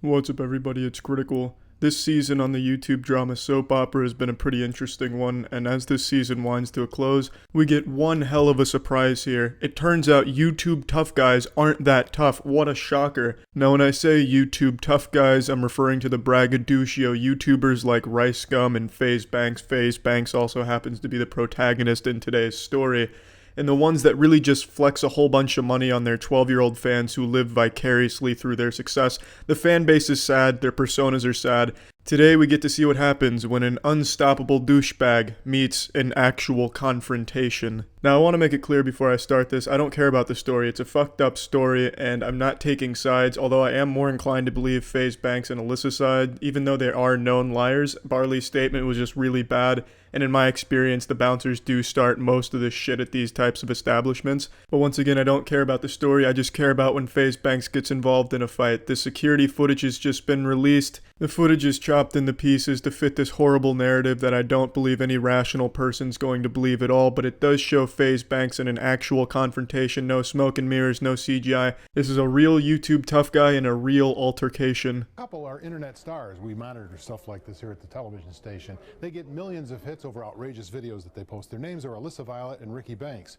What's up, everybody? It's Critical. This season on the YouTube drama Soap Opera has been a pretty interesting one, and as this season winds to a close, we get one hell of a surprise here. It turns out YouTube tough guys aren't that tough. What a shocker. Now, when I say YouTube tough guys, I'm referring to the braggadocio YouTubers like Rice Gum and FaZe Banks. FaZe Banks also happens to be the protagonist in today's story. And the ones that really just flex a whole bunch of money on their 12-year-old fans who live vicariously through their success. The fan base is sad, their personas are sad. Today we get to see what happens when an unstoppable douchebag meets an actual confrontation. Now I want to make it clear before I start this, I don't care about the story. It's a fucked up story and I'm not taking sides, although I am more inclined to believe FaZe Banks and Alyssa's side, even though they are known liars. Barley's statement was just really bad. And in my experience, the bouncers do start most of this shit at these types of establishments. But once again, I don't care about the story, I just care about when FaZe Banks gets involved in a fight. The security footage has just been released. The footage is chopped into pieces to fit this horrible narrative that I don't believe any rational person's going to believe at all, but it does show FaZe Banks in an actual confrontation. No smoke and mirrors, no CGI. This is a real YouTube tough guy in a real altercation. A couple are internet stars. We monitor stuff like this here at the television station. They get millions of hits over outrageous videos that they post. Their names are Alyssa Violet and Ricky Banks.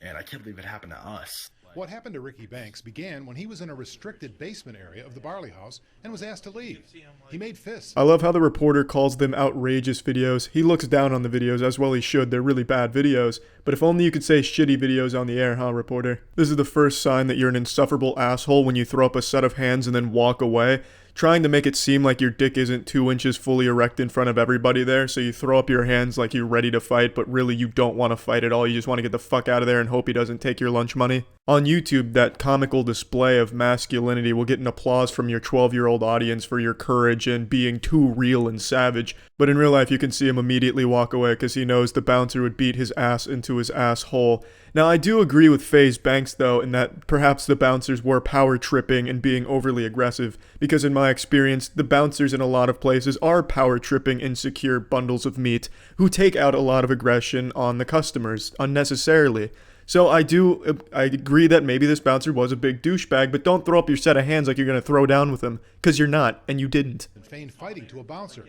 And I can't believe it happened to us. What happened to Ricky Banks began when he was in a restricted basement area of the Barley House and was asked to leave. He made fists. I love how the reporter calls them outrageous videos. He looks down on the videos, as well he should. They're really bad videos. But if only you could say shitty videos on the air, huh, reporter? This is the first sign that you're an insufferable asshole when you throw up a set of hands and then walk away, trying to make it seem like your dick isn't 2 inches fully erect in front of everybody there, so you throw up your hands like you're ready to fight, but really you don't want to fight at all. You just want to get the fuck out of there and hope he doesn't take your lunch money. On YouTube, that comical display of masculinity will get an applause from your 12-year-old audience for your courage and being too real and savage, but in real life you can see him immediately walk away because he knows the bouncer would beat his ass into his asshole. Now, I do agree with FaZe Banks, though, in that perhaps the bouncers were power tripping and being overly aggressive, because in my experience, the bouncers in a lot of places are power tripping insecure bundles of meat who take out a lot of aggression on the customers unnecessarily. So I agree that maybe this bouncer was a big douchebag, but don't throw up your set of hands like you're going to throw down with him, because you're not, and you didn't. And feigned fighting to a bouncer.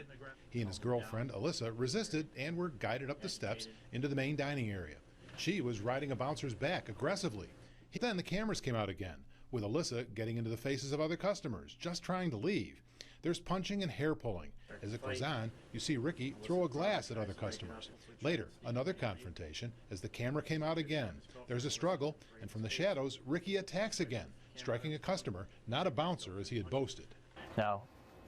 He and his girlfriend, Alyssa, resisted and were guided up the steps into the main dining area. She was riding a bouncer's back aggressively. Then the cameras came out again, with Alyssa getting into the faces of other customers, just trying to leave. There's punching and hair pulling. As it goes on, you see Ricky throw a glass at other customers. Later, another confrontation as the camera came out again. There's a struggle, and from the shadows, Ricky attacks again, striking a customer, not a bouncer as he had boasted. Now,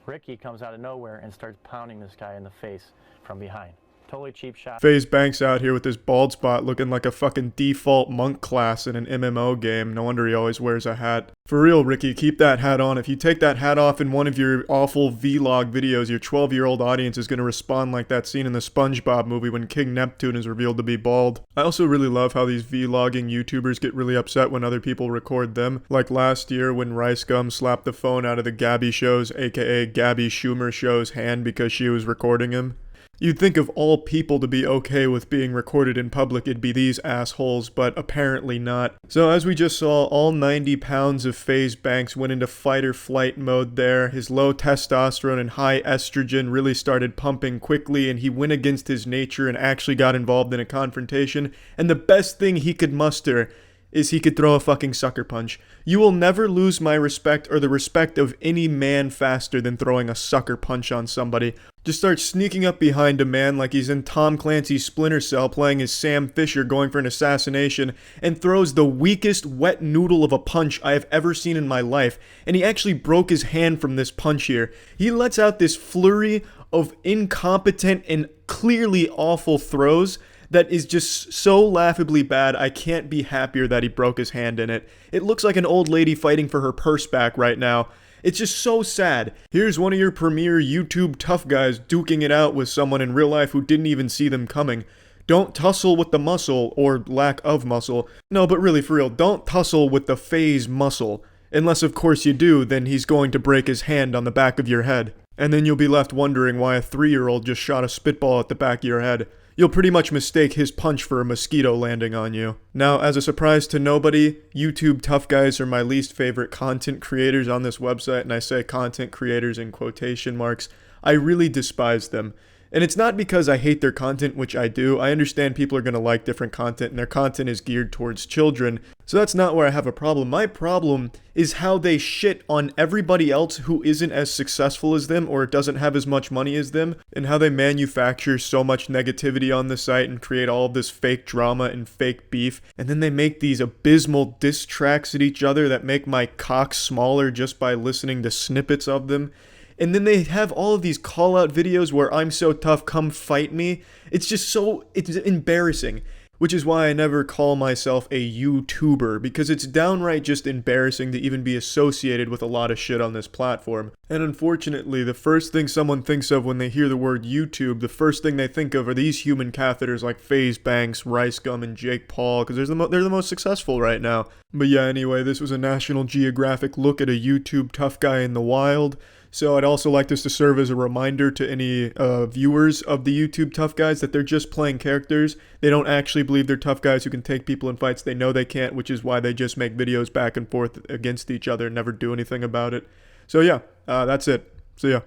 Ricky comes out of nowhere and starts pounding this guy in the face from behind. Totally cheap shot. FaZe Banks out here with his bald spot looking like a fucking default monk class in an MMO game. No wonder he always wears a hat. For real, Ricky, keep that hat on. If you take that hat off in one of your awful vlog videos, your 12-year-old audience is going to respond like that scene in the SpongeBob movie when King Neptune is revealed to be bald. I also really love how these vlogging YouTubers get really upset when other people record them. Like last year when Rice Gum slapped the phone out of the Gabby Show's, aka Gabby Schumer Show's hand because she was recording him. You'd think of all people to be okay with being recorded in public, it'd be these assholes, but apparently not. So as we just saw, all 90 pounds of FaZe Banks went into fight or flight mode there. His low testosterone and high estrogen really started pumping quickly, and he went against his nature and actually got involved in a confrontation. And the best thing he could muster is he could throw a fucking sucker punch. You will never lose my respect or the respect of any man faster than throwing a sucker punch on somebody. Just start sneaking up behind a man like he's in Tom Clancy's Splinter Cell playing as Sam Fisher going for an assassination and throws the weakest wet noodle of a punch I have ever seen in my life. And he actually broke his hand from this punch here. He lets out this flurry of incompetent and clearly awful throws that is just so laughably bad, I can't be happier that he broke his hand in it. It looks like an old lady fighting for her purse back right now. It's just so sad. Here's one of your premier YouTube tough guys duking it out with someone in real life who didn't even see them coming. Don't tussle with the muscle, or lack of muscle. No, but really, for real, don't tussle with the FaZe muscle. Unless, of course, you do, then he's going to break his hand on the back of your head. And then you'll be left wondering why a 3-year-old just shot a spitball at the back of your head. you'll pretty much mistake his punch for a mosquito landing on you. Now, as a surprise to nobody, YouTube tough guys are my least favorite content creators on this website, and I say content creators in quotation marks. I really despise them. And it's not because I hate their content, which I do. I understand people are going to like different content, and their content is geared towards children. So that's not where I have a problem. My problem is how they shit on everybody else who isn't as successful as them or doesn't have as much money as them, and how they manufacture so much negativity on the site and create all of this fake drama and fake beef. And then they make these abysmal diss tracks at each other that make my cock smaller just by listening to snippets of them. And then they have all of these call-out videos where I'm so tough, come fight me. It's embarrassing. Which is why I never call myself a YouTuber, because it's downright just embarrassing to even be associated with a lot of shit on this platform. And unfortunately, the first thing someone thinks of when they hear the word YouTube, the first thing they think of are these human catheters like FaZe Banks, RiceGum, and Jake Paul, because they're the most successful right now. But yeah, anyway, this was a National Geographic look at a YouTube tough guy in the wild. So I'd also like this to serve as a reminder to any viewers of the YouTube tough guys that they're just playing characters. They don't actually believe they're tough guys who can take people in fights. They know they can't, which is why they just make videos back and forth against each other and never do anything about it. So yeah, that's it. See ya.